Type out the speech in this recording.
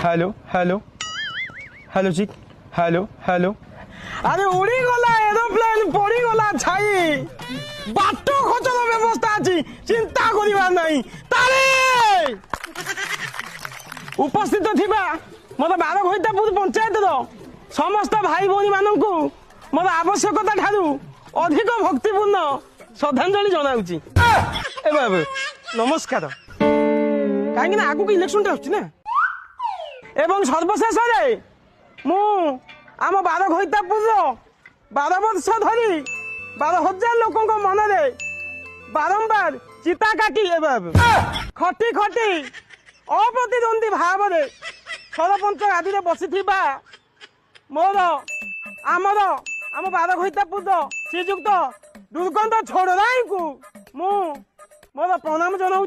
Hello hello hello जी hello hello अरे उड़ी गला एरोप्लेन पड़ी गला छाई बाट खचर व्यवस्था अछि चिंता करिबा नहीं तारे उपस्थित थिबा मोर बार घोइतापुर पंचायत रो समस्त भाई भौणी माननकु मोर आवश्यकता ठारू अधिक भक्तिपूर्ण श्रद्धांजलि जनाउची ए बाबू नमस्कार काहे ना आगु इलेक्शन आउची ना एवं सर्वशेष रे मु आम बार घोइतापुर 12 वर्ष धरी 12,000 लोकों मन बारंबार चिता काटी खटी खटी अप्रतिद्वंदी भाव सरपंच आदि बसी मोर आमर आम बार घोइतापुर श्रीजुक्त दुर्गंध छोड़राई को मु मोर प्रणाम जनाऊँ।